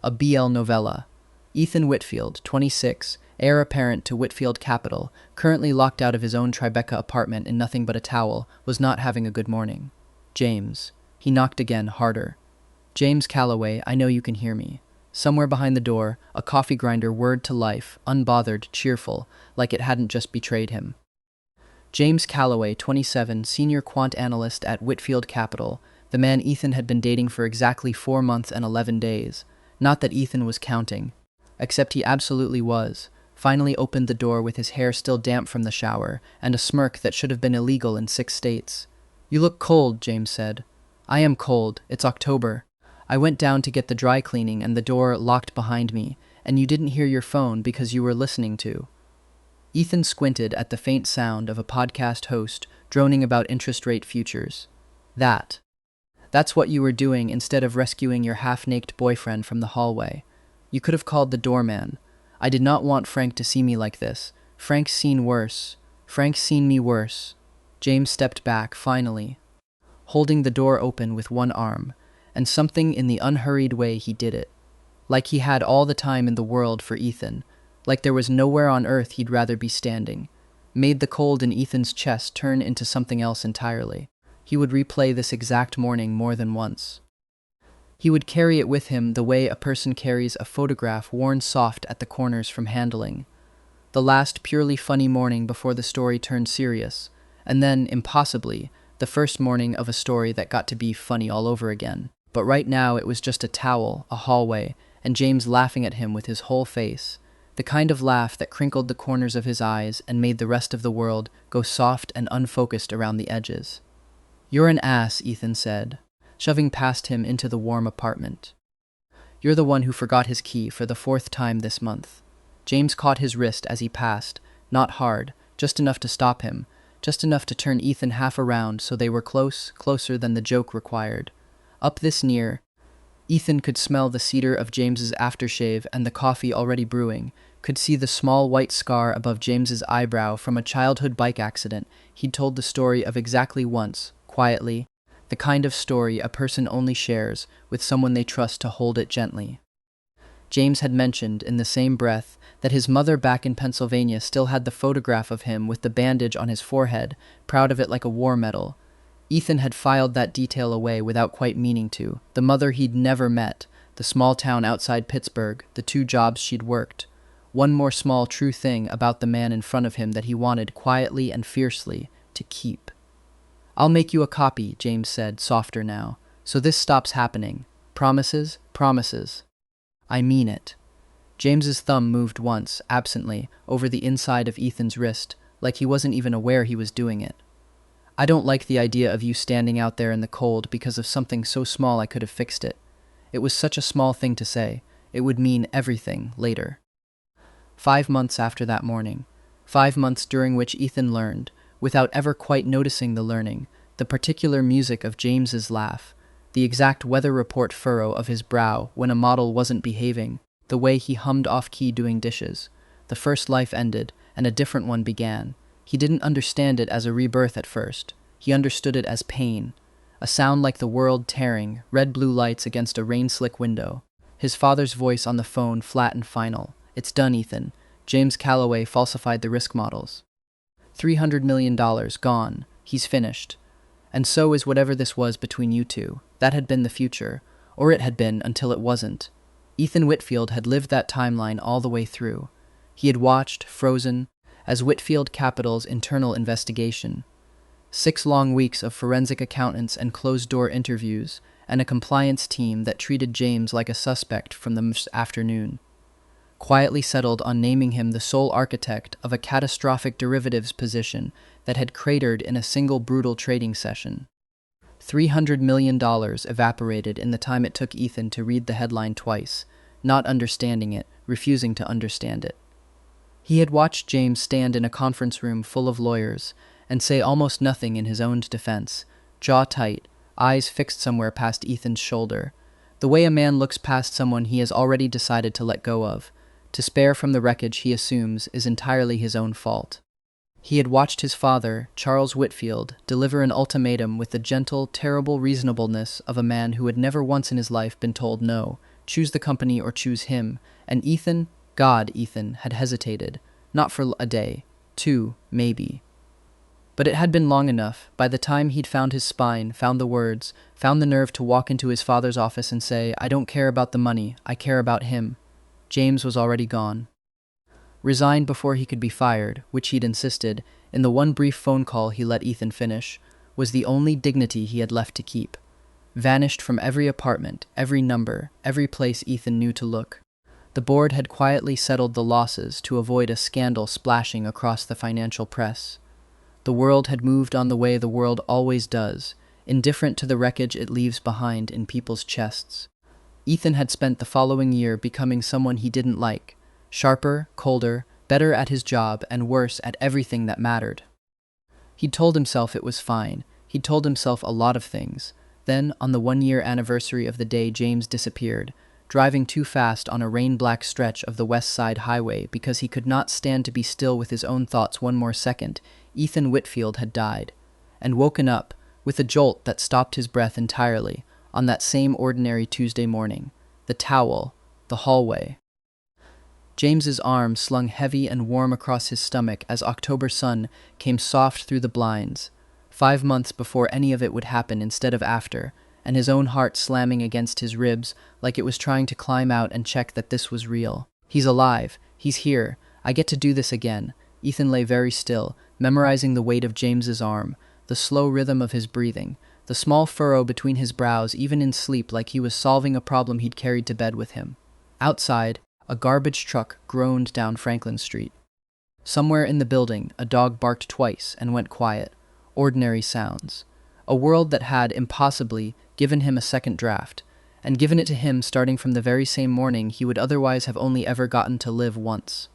a BL novella. Ethan Whitfield, 26, heir apparent to Whitfield Capital, currently locked out of his own Tribeca apartment in nothing but a towel, was not having a good morning. James. He knocked again, harder. James Calloway, I know you can hear me. Somewhere behind the door, a coffee grinder whirred to life, unbothered, cheerful, like it hadn't just betrayed him. James Calloway, 27, senior quant analyst at Whitfield Capital, the man Ethan had been dating for exactly 4 months and 11 days. Not that Ethan was counting. Except he absolutely was. Finally opened the door with his hair still damp from the shower, and a smirk that should have been illegal in 6 states. You look cold, James said. I am cold. It's October. I went down to get the dry cleaning and the door locked behind me, and you didn't hear your phone because you were listening to. Ethan squinted at the faint sound of a podcast host droning about interest rate futures. That's what you were doing instead of rescuing your half-naked boyfriend from the hallway. You could have called the doorman. I did not want Frank to see me like this. Frank's seen worse. Frank's seen me worse. James stepped back, finally, holding the door open with one arm, and something in the unhurried way he did it. Like he had all the time in the world for Ethan. Like there was nowhere on earth he'd rather be standing. Made the cold in Ethan's chest turn into something else entirely. He would replay this exact morning more than once. He would carry it with him the way a person carries a photograph worn soft at the corners from handling. The last purely funny morning before the story turned serious, and then, impossibly, the first morning of a story that got to be funny all over again. But right now it was just a towel, a hallway, and James laughing at him with his whole face. The kind of laugh that crinkled the corners of his eyes and made the rest of the world go soft and unfocused around the edges. You're an ass, Ethan said, shoving past him into the warm apartment. You're the one who forgot his key for the 4th time this month. James caught his wrist as he passed, not hard, just enough to stop him, just enough to turn Ethan half around so they were closer than the joke required. Up this near, Ethan could smell the cedar of James's aftershave and the coffee already brewing, could see the small white scar above James's eyebrow from a childhood bike accident. He'd told the story of exactly once, quietly, the kind of story a person only shares with someone they trust to hold it gently. James had mentioned in the same breath that his mother back in Pennsylvania still had the photograph of him with the bandage on his forehead, proud of it like a war medal. Ethan had filed that detail away without quite meaning to. The mother he'd never met, the small town outside Pittsburgh, the 2 jobs she'd worked. One more small true thing about the man in front of him that he wanted quietly and fiercely to keep. I'll make you a copy, James said, softer now, so this stops happening. Promises? Promises. I mean it. James's thumb moved once, absently, over the inside of Ethan's wrist, like he wasn't even aware he was doing it. I don't like the idea of you standing out there in the cold because of something so small I could have fixed it. It was such a small thing to say. It would mean everything later. 5 months after that morning. 5 months during which Ethan learned, without ever quite noticing the learning, the particular music of James's laugh, the exact weather report furrow of his brow when a model wasn't behaving, the way he hummed off-key doing dishes. The first life ended, and a different one began. He didn't understand it as a rebirth at first. He understood it as pain. A sound like the world tearing, red-blue lights against a rain-slick window. His father's voice on the phone flat and final. It's done, Ethan. James Calloway falsified the risk models. $300 million gone. He's finished. And so is whatever this was between you two. That had been the future. Or it had been until it wasn't. Ethan Whitfield had lived that timeline all the way through. He had watched, frozen, as Whitfield Capital's internal investigation. 6 long weeks of forensic accountants and closed-door interviews, and a compliance team that treated James like a suspect from the afternoon. Quietly settled on naming him the sole architect of a catastrophic derivatives position that had cratered in a single brutal trading session. $300 million evaporated in the time it took Ethan to read the headline twice, not understanding it, refusing to understand it. He had watched James stand in a conference room full of lawyers and say almost nothing in his own defense, jaw tight, eyes fixed somewhere past Ethan's shoulder, the way a man looks past someone he has already decided to let go of, to spare from the wreckage he assumes is entirely his own fault. He had watched his father, Charles Whitfield, deliver an ultimatum with the gentle, terrible reasonableness of a man who had never once in his life been told no, choose the company or choose him, and Ethan had hesitated, not for a day, 2, maybe. But it had been long enough. By the time he'd found his spine, found the words, found the nerve to walk into his father's office and say, "I don't care about the money, I care about him," James was already gone. Resigned before he could be fired, which he'd insisted, in the one brief phone call he let Ethan finish, was the only dignity he had left to keep. Vanished from every apartment, every number, every place Ethan knew to look. The board had quietly settled the losses to avoid a scandal splashing across the financial press. The world had moved on the way the world always does, indifferent to the wreckage it leaves behind in people's chests. Ethan had spent the following year becoming someone he didn't like, sharper, colder, better at his job, and worse at everything that mattered. He'd told himself it was fine. He'd told himself a lot of things. Then, on the 1-year anniversary of the day James disappeared, driving too fast on a rain-black stretch of the West Side Highway because he could not stand to be still with his own thoughts one more second, Ethan Whitfield had died, and woken up, with a jolt that stopped his breath entirely, on that same ordinary Tuesday morning. The towel, the hallway. James's arm slung heavy and warm across his stomach as October sun came soft through the blinds, 5 months before any of it would happen instead of after, and his own heart slamming against his ribs like it was trying to climb out and check that this was real. He's alive. He's here. I get to do this again. Ethan lay very still, memorizing the weight of James's arm, the slow rhythm of his breathing, the small furrow between his brows even in sleep like he was solving a problem he'd carried to bed with him. Outside, a garbage truck groaned down Franklin Street. Somewhere in the building, a dog barked twice and went quiet. Ordinary sounds. A world that had, impossibly, given him a second draft, and given it to him starting from the very same morning he would otherwise have only ever gotten to live once.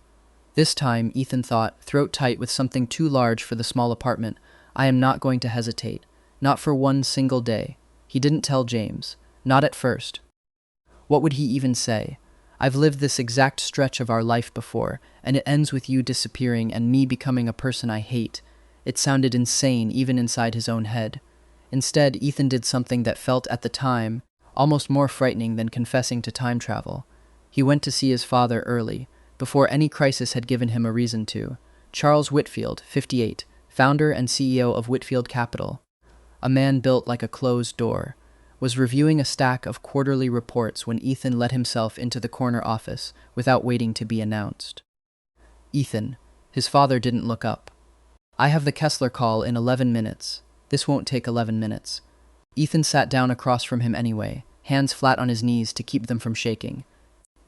This time, Ethan thought, throat tight with something too large for the small apartment, I am not going to hesitate. Not for one single day. He didn't tell James. Not at first. What would he even say? I've lived this exact stretch of our life before, and it ends with you disappearing and me becoming a person I hate. It sounded insane even inside his own head. Instead, Ethan did something that felt at the time almost more frightening than confessing to time travel. He went to see his father early, before any crisis had given him a reason to. Charles Whitfield, 58, founder and CEO of Whitfield Capital, a man built like a closed door, was reviewing a stack of quarterly reports when Ethan let himself into the corner office without waiting to be announced. Ethan, his father didn't look up. I have the Kessler call in 11 minutes. This won't take 11 minutes. Ethan sat down across from him anyway, hands flat on his knees to keep them from shaking.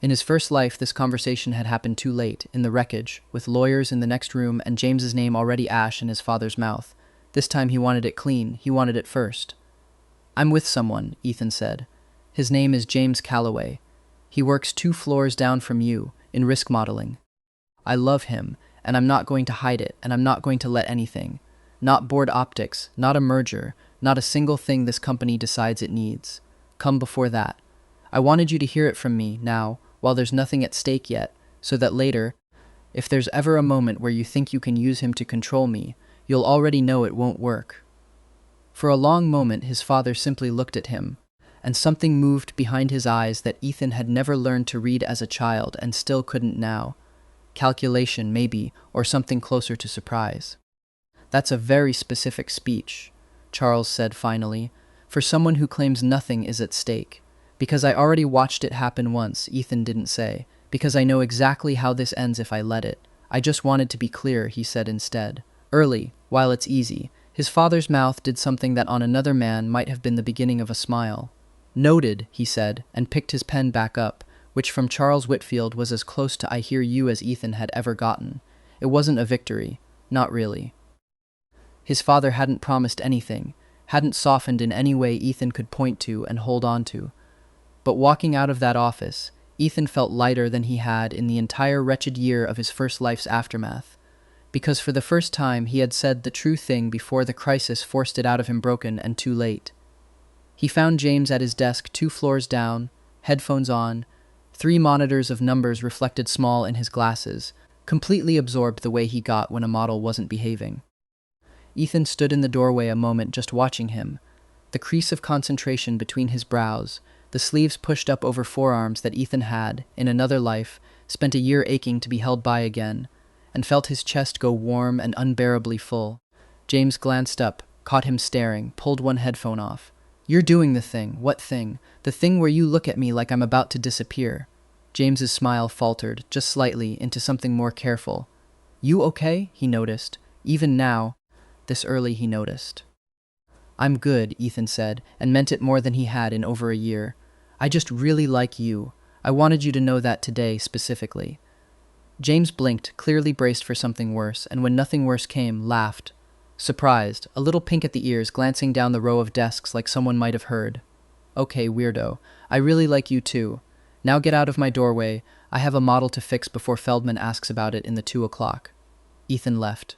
In his first life, this conversation had happened too late, in the wreckage, with lawyers in the next room and James's name already ash in his father's mouth. This time he wanted it clean. He wanted it first. I'm with someone, Ethan said. His name is James Calloway. He works 2 floors down from you, in risk modeling. I love him, and I'm not going to hide it, and I'm not going to let anything. Not board optics, not a merger, not a single thing this company decides it needs. Come before that. I wanted you to hear it from me, now, while there's nothing at stake yet, so that later, if there's ever a moment where you think you can use him to control me, you'll already know it won't work. For a long moment his father simply looked at him, and something moved behind his eyes that Ethan had never learned to read as a child and still couldn't now. Calculation, maybe, or something closer to surprise. That's a very specific speech, Charles said finally, for someone who claims nothing is at stake. Because I already watched it happen once, Ethan didn't say. Because I know exactly how this ends if I let it. I just wanted to be clear, he said instead. Early, while it's easy. His father's mouth did something that on another man might have been the beginning of a smile. Noted, he said, and picked his pen back up, which from Charles Whitfield was as close to I hear you as Ethan had ever gotten. It wasn't a victory. Not really. His father hadn't promised anything, hadn't softened in any way Ethan could point to and hold on to. But walking out of that office, Ethan felt lighter than he had in the entire wretched year of his first life's aftermath. Because for the first time he had said the true thing before the crisis forced it out of him broken and too late. He found James at his desk 2 floors down, headphones on, 3 monitors of numbers reflected small in his glasses, completely absorbed the way he got when a model wasn't behaving. Ethan stood in the doorway a moment just watching him, the crease of concentration between his brows, the sleeves pushed up over forearms that Ethan had, in another life, spent a year aching to be held by again, and felt his chest go warm and unbearably full. James glanced up, caught him staring, pulled one headphone off. "You're doing the thing." "What thing?" "The thing where you look at me like I'm about to disappear." James's smile faltered, just slightly, into something more careful. "You okay?" he noticed. Even now, this early he noticed. "I'm good," Ethan said, and meant it more than he had in over a year. "I just really like you. I wanted you to know that today, specifically." James blinked, clearly braced for something worse, and when nothing worse came, laughed. Surprised, a little pink at the ears, glancing down the row of desks like someone might have heard. "Okay, weirdo. I really like you too. Now get out of my doorway. I have a model to fix before Feldman asks about it in the 2 o'clock. Ethan left.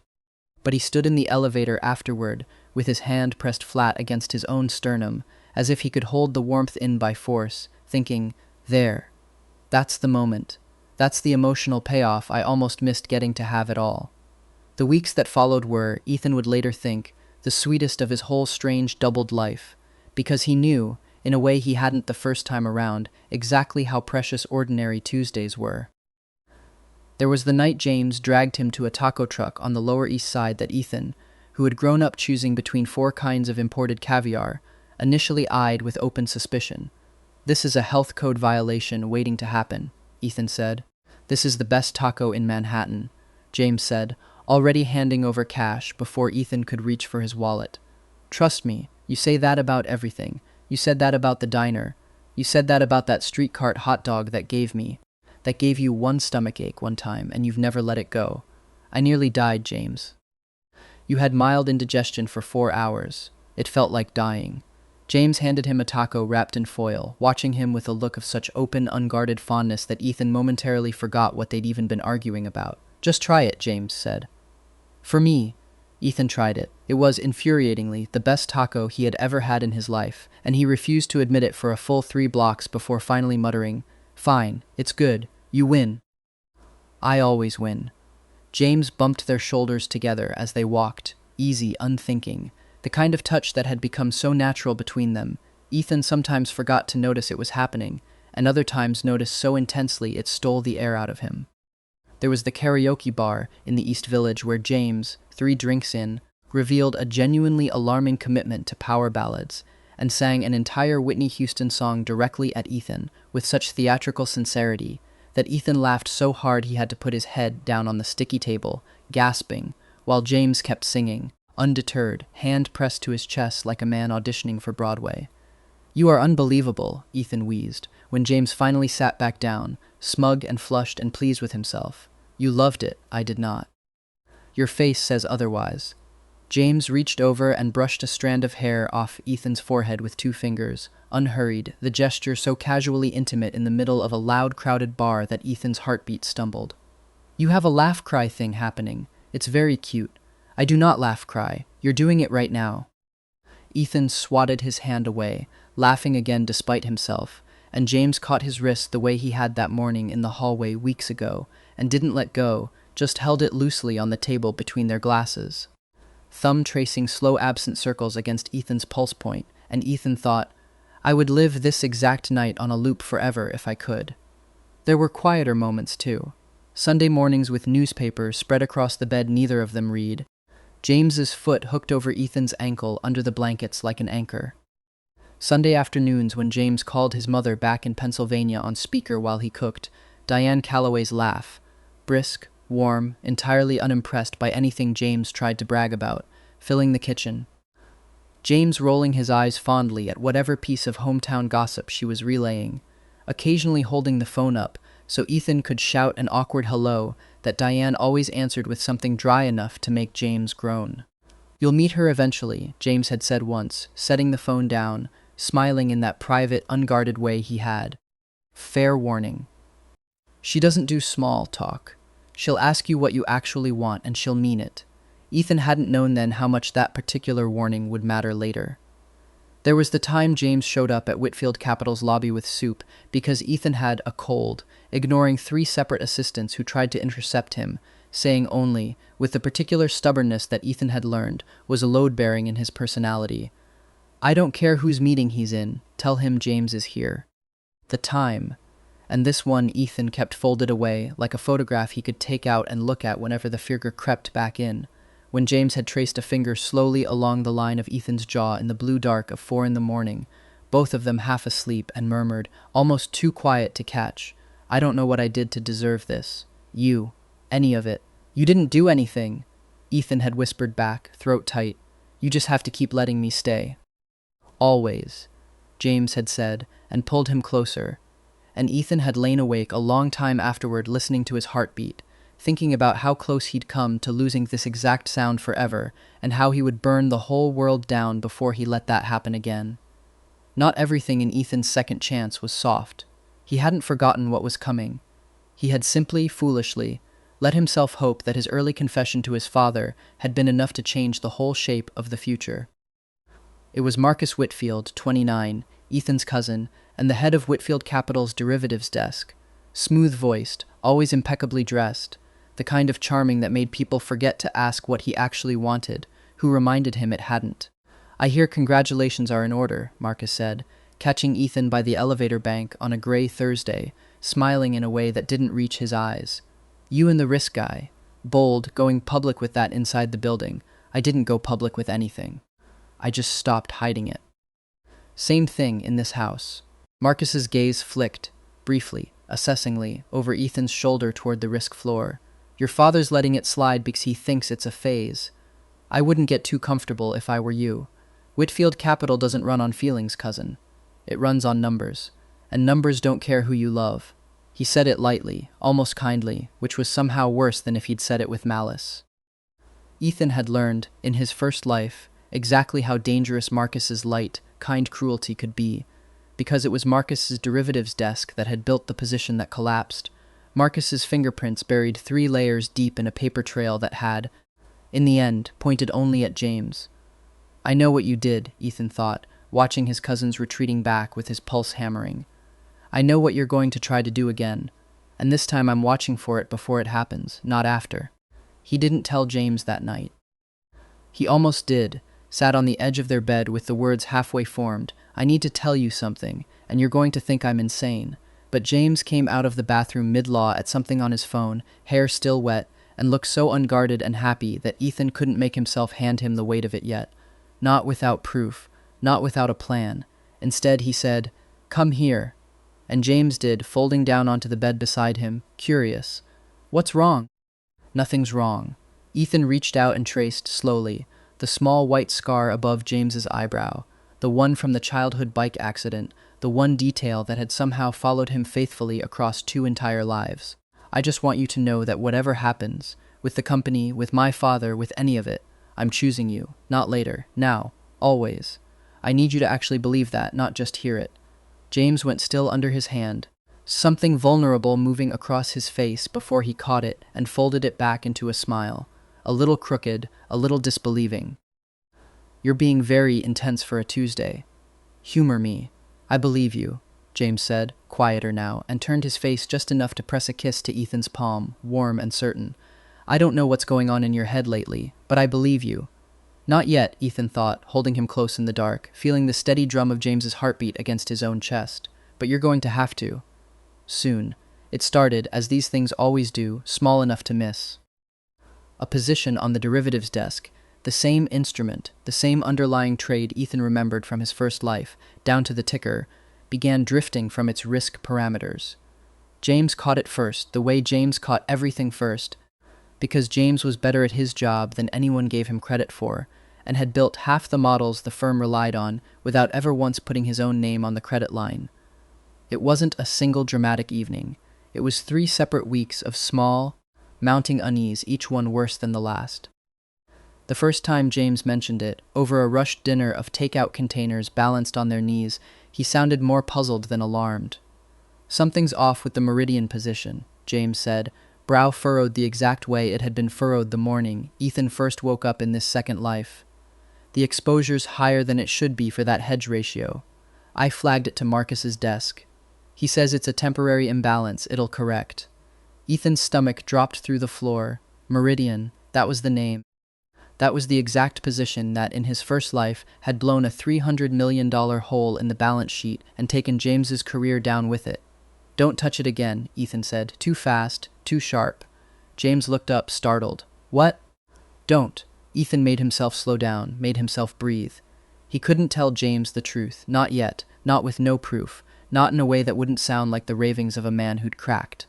But he stood in the elevator afterward, with his hand pressed flat against his own sternum, as if he could hold the warmth in by force, thinking, "There. That's the moment. That's the emotional payoff I almost missed getting to have at all." The weeks that followed were, Ethan would later think, the sweetest of his whole strange doubled life, because he knew, in a way he hadn't the first time around, exactly how precious ordinary Tuesdays were. There was the night James dragged him to a taco truck on the Lower East Side that Ethan, who had grown up choosing between 4 kinds of imported caviar, initially eyed with open suspicion. "This is a health code violation waiting to happen," Ethan said. "This is the best taco in Manhattan," James said, already handing over cash before Ethan could reach for his wallet. "Trust me, you say that about everything. You said that about the diner. You said that about that street cart hot dog that gave you one stomachache one time, and you've never let it go. I nearly died, James. You had mild indigestion for 4 hours. It felt like dying." James handed him a taco wrapped in foil, watching him with a look of such open, unguarded fondness that Ethan momentarily forgot what they'd even been arguing about. "Just try it," James said. For me, Ethan tried it. It was, infuriatingly, the best taco he had ever had in his life, and he refused to admit it for a full 3 blocks before finally muttering, "Fine, it's good. You win." "I always win." James bumped their shoulders together as they walked, easy, unthinking, the kind of touch that had become so natural between them. Ethan sometimes forgot to notice it was happening, and other times noticed so intensely it stole the air out of him. There was the karaoke bar in the East Village where James, 3 drinks in, revealed a genuinely alarming commitment to power ballads, and sang an entire Whitney Houston song directly at Ethan with such theatrical sincerity that Ethan laughed so hard he had to put his head down on the sticky table, gasping, while James kept singing, undeterred, hand pressed to his chest like a man auditioning for Broadway. "You are unbelievable," Ethan wheezed, when James finally sat back down, smug and flushed and pleased with himself. "You loved it, I did not." "Your face says otherwise." James reached over and brushed a strand of hair off Ethan's forehead with 2 fingers, unhurried, the gesture so casually intimate in the middle of a loud, crowded bar that Ethan's heartbeat stumbled. "You have a laugh-cry thing happening. It's very cute. I do not laugh-cry. You're doing it right now." Ethan swatted his hand away, laughing again despite himself, and James caught his wrist the way he had that morning in the hallway weeks ago, and didn't let go, just held it loosely on the table between their glasses. Thumb tracing slow absent circles against Ethan's pulse point, and Ethan thought, "I would live this exact night on a loop forever if I could." There were quieter moments, too. Sunday mornings with newspapers spread across the bed neither of them read. James's foot hooked over Ethan's ankle under the blankets like an anchor. Sunday afternoons when James called his mother back in Pennsylvania on speaker while he cooked, Diane Calloway's laugh, brisk, warm, entirely unimpressed by anything James tried to brag about, filling the kitchen. James rolling his eyes fondly at whatever piece of hometown gossip she was relaying, occasionally holding the phone up so Ethan could shout an awkward hello that Diane always answered with something dry enough to make James groan. "You'll meet her eventually," James had said once, setting the phone down, smiling in that private, unguarded way he had. "Fair warning. She doesn't do small talk. She'll ask you what you actually want, and she'll mean it." Ethan hadn't known then how much that particular warning would matter later. There was the time James showed up at Whitfield Capital's lobby with soup because Ethan had a cold, ignoring 3 separate assistants who tried to intercept him, saying only, with the particular stubbornness that Ethan had learned was a load-bearing in his personality, "I don't care whose meeting he's in. Tell him James is here. The time. And this one Ethan kept folded away, like a photograph he could take out and look at whenever the figure crept back in. When James had traced a finger slowly along the line of Ethan's jaw in the blue dark of 4 a.m, both of them half asleep, and murmured, almost too quiet to catch, "I don't know what I did to deserve this. You. Any of it. You didn't do anything." Ethan had whispered back, throat tight. "You just have to keep letting me stay." "Always," James had said, and pulled him closer. And Ethan had lain awake a long time afterward, listening to his heartbeat, thinking about how close he'd come to losing this exact sound forever, and how he would burn the whole world down before he let that happen again. Not everything in Ethan's second chance was soft. He hadn't forgotten what was coming. He had simply, foolishly, let himself hope that his early confession to his father had been enough to change the whole shape of the future. It was Marcus Whitfield, 29, Ethan's cousin, and the head of Whitfield Capital's derivatives desk. Smooth-voiced, always impeccably dressed, the kind of charming that made people forget to ask what he actually wanted, who reminded him it hadn't. "I hear congratulations are in order," Marcus said, catching Ethan by the elevator bank on a gray Thursday, smiling in a way that didn't reach his eyes. "You and the risk guy. Bold, going public with that inside the building. I didn't go public with anything. I just stopped hiding it." Same thing in this house. Marcus's gaze flicked, briefly, assessingly, over Ethan's shoulder toward the risk floor. "Your father's letting it slide because he thinks it's a phase. I wouldn't get too comfortable if I were you. Whitfield Capital doesn't run on feelings, cousin. It runs on numbers. And numbers don't care who you love." He said it lightly, almost kindly, which was somehow worse than if he'd said it with malice. Ethan had learned, in his first life, exactly how dangerous Marcus's light, kind cruelty could be, because it was Marcus's derivatives desk that had built the position that collapsed. Marcus's fingerprints buried 3 layers deep in a paper trail that had, in the end, pointed only at James. "I know what you did," Ethan thought, watching his cousin's retreating back with his pulse hammering. "I know what you're going to try to do again, and this time I'm watching for it before it happens, not after." He didn't tell James that night. He almost did, sat on the edge of their bed with the words halfway formed, "I need to tell you something, and you're going to think I'm insane." But James came out of the bathroom mid-law at something on his phone, hair still wet, and looked so unguarded and happy that Ethan couldn't make himself hand him the weight of it yet. Not without proof, not without a plan. Instead, he said, "Come here." And James did, folding down onto the bed beside him, curious. "What's wrong?" "Nothing's wrong." Ethan reached out and traced, slowly, the small white scar above James's eyebrow, the one from the childhood bike accident, the one detail that had somehow followed him faithfully across 2 entire lives. "I just want you to know that whatever happens, with the company, with my father, with any of it, I'm choosing you, not later, now, always. I need you to actually believe that, not just hear it." James went still under his hand, something vulnerable moving across his face before he caught it and folded it back into a smile, a little crooked, a little disbelieving. "You're being very intense for a Tuesday. Humor me. I believe you," James said, quieter now, and turned his face just enough to press a kiss to Ethan's palm, warm and certain. "I don't know what's going on in your head lately, but I believe you." Not yet, Ethan thought, holding him close in the dark, feeling the steady drum of James's heartbeat against his own chest. "But you're going to have to. Soon." It started, as these things always do, small enough to miss. A position on the derivatives desk, the same instrument, the same underlying trade Ethan remembered from his first life, down to the ticker, began drifting from its risk parameters. James caught it first, the way James caught everything first, because James was better at his job than anyone gave him credit for, and had built half the models the firm relied on without ever once putting his own name on the credit line. It wasn't a single dramatic evening. It was 3 separate weeks of small, mounting unease, each one worse than the last. The first time James mentioned it, over a rushed dinner of takeout containers balanced on their knees, he sounded more puzzled than alarmed. "Something's off with the meridian position," James said, brow furrowed the exact way it had been furrowed the morning Ethan first woke up in this second life. "The exposure's higher than it should be for that hedge ratio. I flagged it to Marcus's desk. He says it's a temporary imbalance it'll correct." Ethan's stomach dropped through the floor. Meridian, that was the name. That was the exact position that, in his first life, had blown a $300 million hole in the balance sheet and taken James's career down with it. "Don't touch it again," Ethan said. "Too fast, too sharp." James looked up, startled. "What?" "Don't." Ethan made himself slow down, made himself breathe. He couldn't tell James the truth, not yet, not with no proof, not in a way that wouldn't sound like the ravings of a man who'd cracked.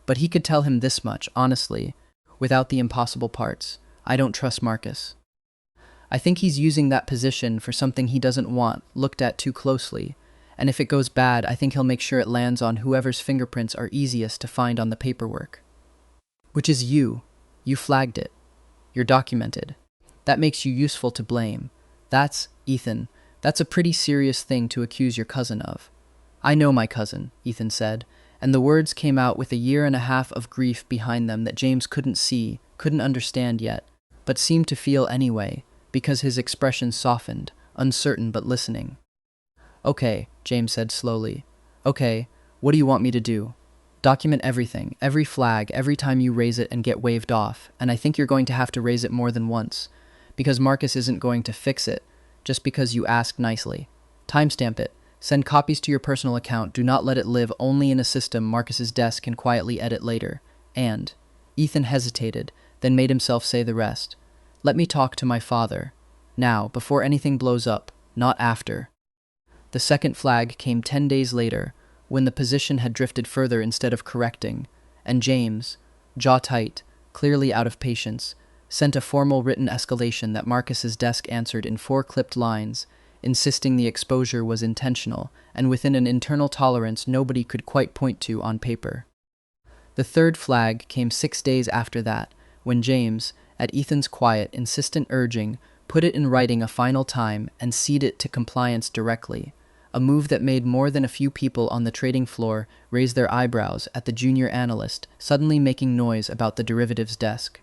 But he could tell him this much, honestly, without the impossible parts. "I don't trust Marcus. I think he's using that position for something he doesn't want looked at too closely. And if it goes bad, I think he'll make sure it lands on whoever's fingerprints are easiest to find on the paperwork. Which is you. You flagged it. You're documented. That makes you useful to blame. Ethan, that's a pretty serious thing to accuse your cousin of." "I know my cousin," Ethan said, and the words came out with a year and a half of grief behind them that James couldn't see, couldn't understand yet, but seemed to feel anyway, because his expression softened, uncertain but listening. "Okay," James said slowly. "Okay, what do you want me to do?" "Document everything, every flag, every time you raise it and get waved off, and I think you're going to have to raise it more than once, because Marcus isn't going to fix it, just because you ask nicely. Timestamp it. Send copies to your personal account. Do not let it live only in a system Marcus's desk can quietly edit later. And..." Ethan hesitated, then made himself say the rest. "Let me talk to my father. Now, before anything blows up, not after." The second flag came 10 days later, when the position had drifted further instead of correcting, and James, jaw tight, clearly out of patience, sent a formal written escalation that Marcus's desk answered in 4 clipped lines, insisting the exposure was intentional and within an internal tolerance nobody could quite point to on paper. The third flag came 6 days after that, when James, at Ethan's quiet, insistent urging, put it in writing a final time and ceded it to compliance directly, a move that made more than a few people on the trading floor raise their eyebrows at the junior analyst suddenly making noise about the derivatives desk.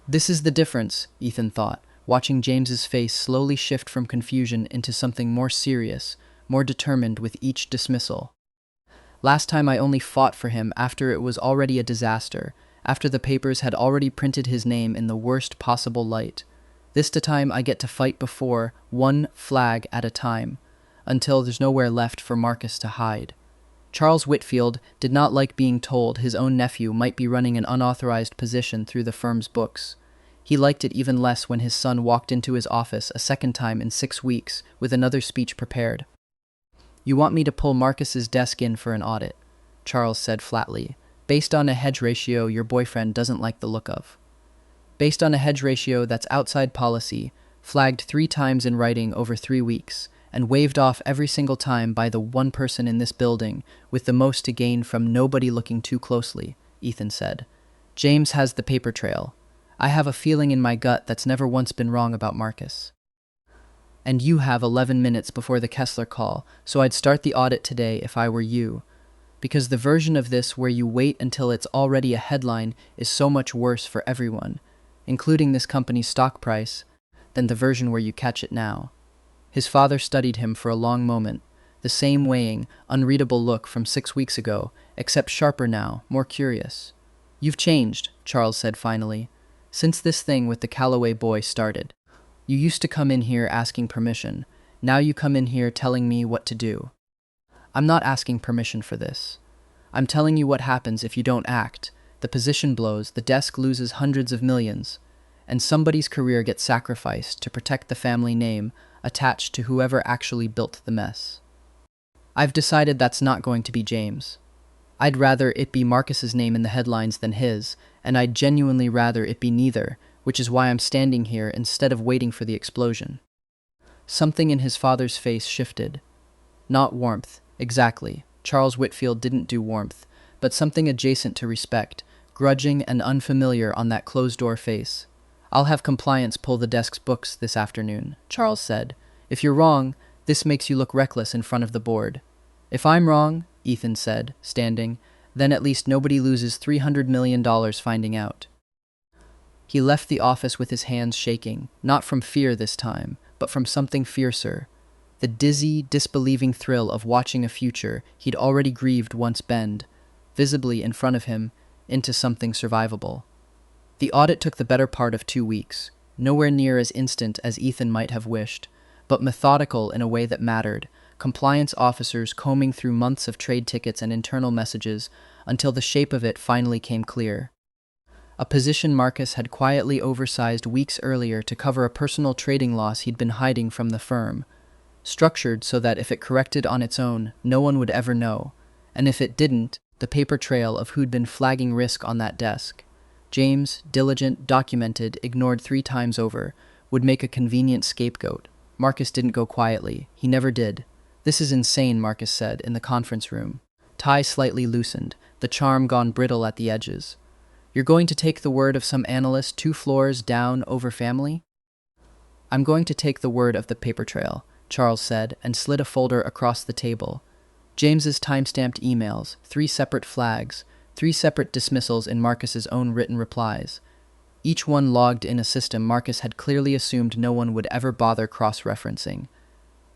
This is the difference, Ethan thought, watching James's face slowly shift from confusion into something more serious, more determined with each dismissal. Last time I only fought for him after it was already a disaster, after the papers had already printed his name in the worst possible light. This time I get to fight before, one flag at a time, until there's nowhere left for Marcus to hide. Charles Whitfield did not like being told his own nephew might be running an unauthorized position through the firm's books. He liked it even less when his son walked into his office a second time in 6 weeks with another speech prepared. "You want me to pull Marcus's desk in for an audit," Charles said flatly, "based on a hedge ratio your boyfriend doesn't like the look of. Based on a hedge ratio that's outside policy, flagged 3 times in writing over 3 weeks, and waved off every single time by the one person in this building with the most to gain from nobody looking too closely," Ethan said. "James has the paper trail. I have a feeling in my gut that's never once been wrong about Marcus. And you have 11 minutes before the Kessler call, so I'd start the audit today if I were you. Because the version of this where you wait until it's already a headline is so much worse for everyone, including this company's stock price, than the version where you catch it now." His father studied him for a long moment, the same weighing, unreadable look from 6 weeks ago, except sharper now, more curious. "You've changed," Charles said finally, "since this thing with the Calloway boy started. You used to come in here asking permission. Now you come in here telling me what to do. I'm not asking permission for this. I'm telling you what happens if you don't act. The position blows, the desk loses hundreds of millions, and somebody's career gets sacrificed to protect the family name attached to whoever actually built the mess. I've decided that's not going to be James. I'd rather it be Marcus's name in the headlines than his, and I'd genuinely rather it be neither, which is why I'm standing here instead of waiting for the explosion." Something in his father's face shifted. Not warmth, exactly. Charles Whitfield didn't do warmth, but something adjacent to respect, grudging and unfamiliar on that closed-door face. "I'll have compliance pull the desk's books this afternoon," Charles said. "If you're wrong, this makes you look reckless in front of the board." "If I'm wrong," Ethan said, standing, "then at least nobody loses $300 million finding out." He left the office with his hands shaking, not from fear this time, but from something fiercer. The dizzy, disbelieving thrill of watching a future he'd already grieved once bend, visibly in front of him, into something survivable. The audit took the better part of 2 weeks. nowhere near as instant as Ethan might have wished, but methodical in a way that mattered, compliance officers combing through months of trade tickets and internal messages until the shape of it finally came clear. A position Marcus had quietly oversized weeks earlier to cover a personal trading loss he'd been hiding from the firm, structured so that if it corrected on its own, no one would ever know, and if it didn't, the paper trail of who'd been flagging risk on that desk. James, diligent, documented, ignored 3 times over, would make a convenient scapegoat. Marcus didn't go quietly. He never did. "This is insane," Marcus said in the conference room. Tie slightly loosened, the charm gone brittle at the edges. "You're going to take the word of some analyst 2 floors down over family?" "I'm going to take the word of the paper trail," Charles said, and slid a folder across the table. James's time-stamped emails, 3 separate flags, 3 separate dismissals in Marcus's own written replies. Each one logged in a system Marcus had clearly assumed no one would ever bother cross-referencing,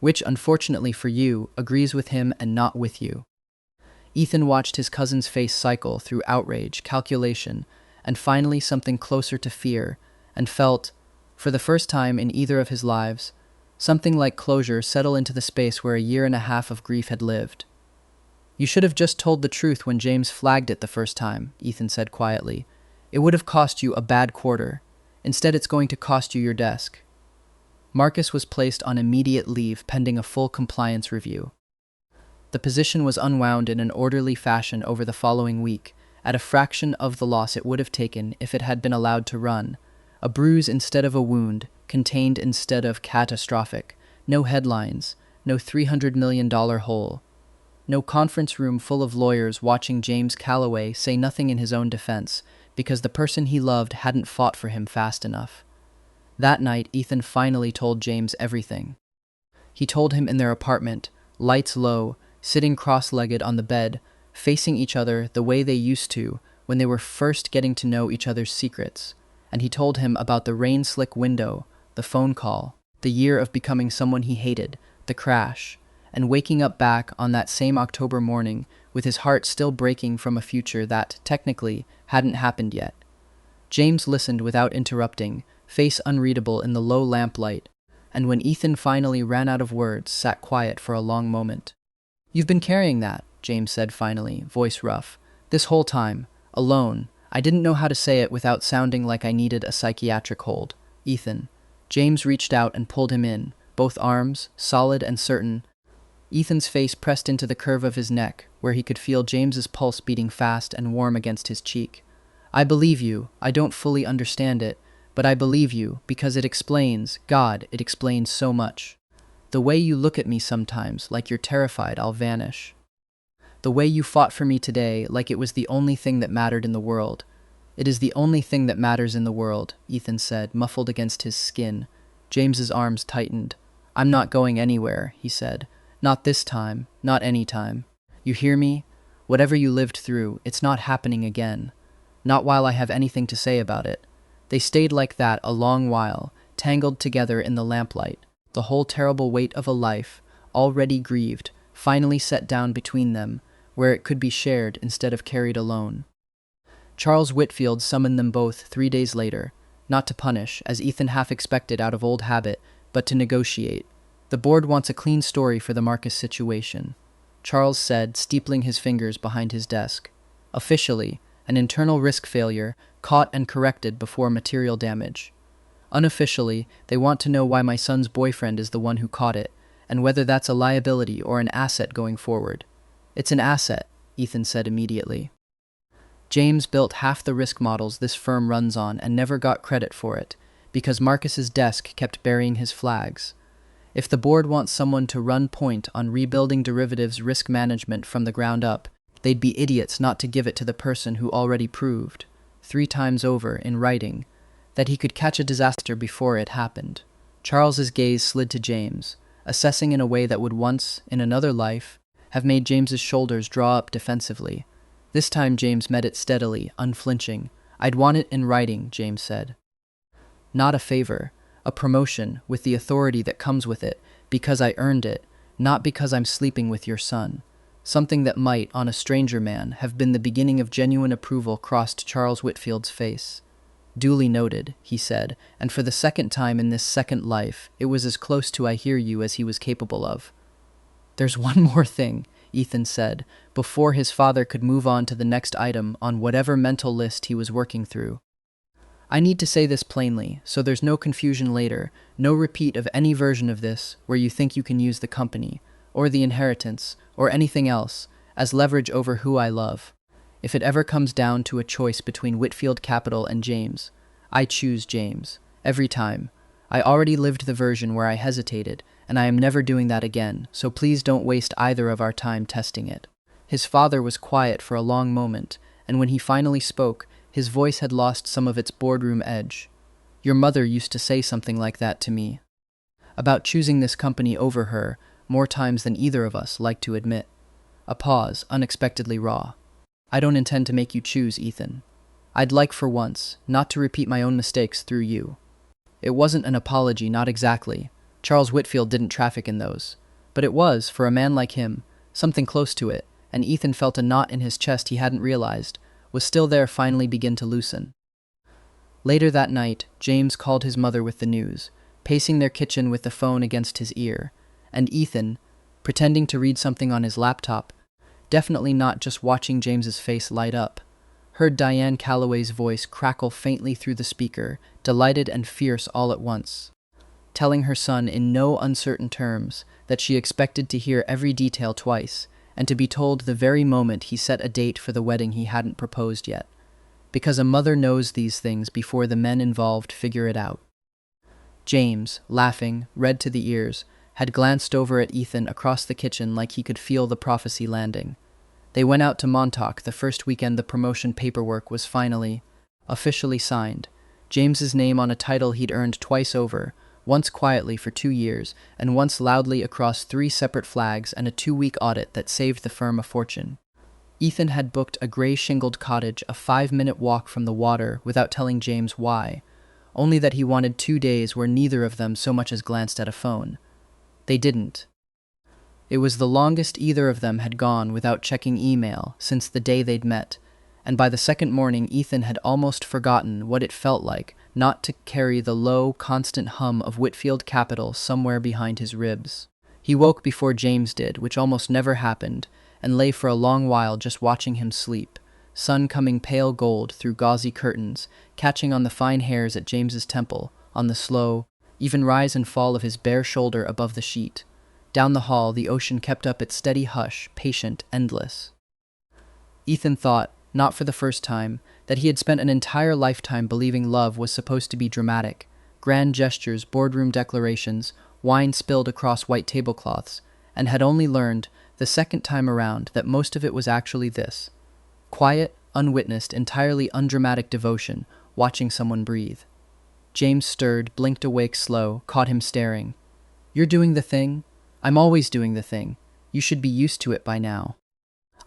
which, unfortunately for you, agrees with him and not with you. Ethan watched his cousin's face cycle through outrage, calculation, and finally something closer to fear, and felt, for the first time in either of his lives, something like closure settle into the space where a 1.5 years of grief had lived. "You should have just told the truth when James flagged it the first time," Ethan said quietly. "It would have cost you a bad quarter. Instead, it's going to cost you your desk." Marcus was placed on immediate leave pending a full compliance review. The position was unwound in an orderly fashion over the following week, at a fraction of the loss it would have taken if it had been allowed to run. A bruise instead of a wound, contained instead of catastrophic. No headlines, no $300 million hole. No conference room full of lawyers watching James Calloway say nothing in his own defense, because the person he loved hadn't fought for him fast enough. That night, Ethan finally told James everything. He told him in their apartment, lights low, sitting cross-legged on the bed, facing each other the way they used to when they were first getting to know each other's secrets. And he told him about the rain-slick window, the phone call, the year of becoming someone he hated, the crash, and waking up back on that same October morning with his heart still breaking from a future that, technically, hadn't happened yet. James listened without interrupting, face unreadable in the low lamplight, and when Ethan finally ran out of words, sat quiet for a long moment. "You've been carrying that," James said finally, voice rough. "This whole time. Alone. I didn't know how to say it without sounding like I needed a psychiatric hold. Ethan." James reached out and pulled him in, both arms, solid and certain. Ethan's face pressed into the curve of his neck, where he could feel James's pulse beating fast and warm against his cheek. "I believe you. I don't fully understand it, but I believe you because it explains, God, it explains so much. The way you look at me sometimes, like you're terrified I'll vanish. The way you fought for me today, like it was the only thing that mattered in the world. It is the only thing that matters in the world," Ethan said, muffled against his skin. James's arms tightened. "I'm not going anywhere," he said. "Not this time, not any time. You hear me? Whatever you lived through, it's not happening again. Not while I have anything to say about it." They stayed like that a long while, tangled together in the lamplight. The whole terrible weight of a life, already grieved, finally set down between them, where it could be shared instead of carried alone. Charles Whitfield summoned them both 3 days later, not to punish, as Ethan half expected out of old habit, but to negotiate. "The board wants a clean story for the Marcus situation," Charles said, steepling his fingers behind his desk. "Officially, an internal risk failure, caught and corrected before material damage. Unofficially, they want to know why my son's boyfriend is the one who caught it, and whether that's a liability or an asset going forward." "It's an asset," Ethan said immediately. "James built half the risk models this firm runs on and never got credit for it, because Marcus's desk kept burying his flags. If the board wants someone to run point on rebuilding derivatives risk management from the ground up, they'd be idiots not to give it to the person who already proved, 3 times over in writing, that he could catch a disaster before it happened." Charles's gaze slid to James, assessing in a way that would once, in another life, have made James's shoulders draw up defensively. This time James met it steadily, unflinching. "I'd want it in writing," James said. "Not a favor, a promotion with the authority that comes with it, because I earned it, not because I'm sleeping with your son." Something that might, on a stranger man, have been the beginning of genuine approval crossed Charles Whitfield's face. Duly noted, he said, and for the second time in this second life, it was as close to I hear you as he was capable of. There's one more thing, Ethan said, before his father could move on to the next item on whatever mental list he was working through. I need to say this plainly, so there's no confusion later, no repeat of any version of this where you think you can use the company, or the inheritance, or anything else, as leverage over who I love. If it ever comes down to a choice between Whitfield Capital and James, I choose James. Every time. I already lived the version where I hesitated, and I am never doing that again, so please don't waste either of our time testing it. His father was quiet for a long moment, and when he finally spoke, his voice had lost some of its boardroom edge. Your mother used to say something like that to me. About choosing this company over her, more times than either of us like to admit. A pause, unexpectedly raw. I don't intend to make you choose, Ethan. I'd like for once, not to repeat my own mistakes through you. It wasn't an apology, not exactly. Charles Whitfield didn't traffic in those. But it was, for a man like him, something close to it, and Ethan felt a knot in his chest he hadn't realized was still there finally begin to loosen. Later that night, James called his mother with the news, pacing their kitchen with the phone against his ear, and Ethan, pretending to read something on his laptop, definitely not just watching James's face light up, heard Diane Calloway's voice crackle faintly through the speaker, delighted and fierce all at once, telling her son in no uncertain terms that she expected to hear every detail twice, and to be told the very moment he set a date for the wedding he hadn't proposed yet, because a mother knows these things before the men involved figure it out. James, laughing, red to the ears, had glanced over at Ethan across the kitchen like he could feel the prophecy landing. They went out to Montauk the first weekend the promotion paperwork was finally, officially signed, James's name on a title he'd earned twice over, once quietly for 2 years, and once loudly across 3 separate flags and a 2-week audit that saved the firm a fortune. Ethan had booked a gray-shingled cottage a 5-minute walk from the water without telling James why, only that he wanted 2 days where neither of them so much as glanced at a phone. They didn't. It was the longest either of them had gone without checking email since the day they'd met, and by the second morning Ethan had almost forgotten what it felt like not to carry the low, constant hum of Whitfield Capital somewhere behind his ribs. He woke before James did, which almost never happened, and lay for a long while just watching him sleep, sun coming pale gold through gauzy curtains, catching on the fine hairs at James's temple, on the slow, even rise and fall of his bare shoulder above the sheet. Down the hall, the ocean kept up its steady hush, patient, endless. Ethan thought, not for the first time, that he had spent an entire lifetime believing love was supposed to be dramatic, grand gestures, boardroom declarations, wine spilled across white tablecloths, and had only learned, the second time around, that most of it was actually this: quiet, unwitnessed, entirely undramatic devotion, watching someone breathe. James stirred, blinked awake slow, caught him staring. You're doing the thing? I'm always doing the thing. You should be used to it by now.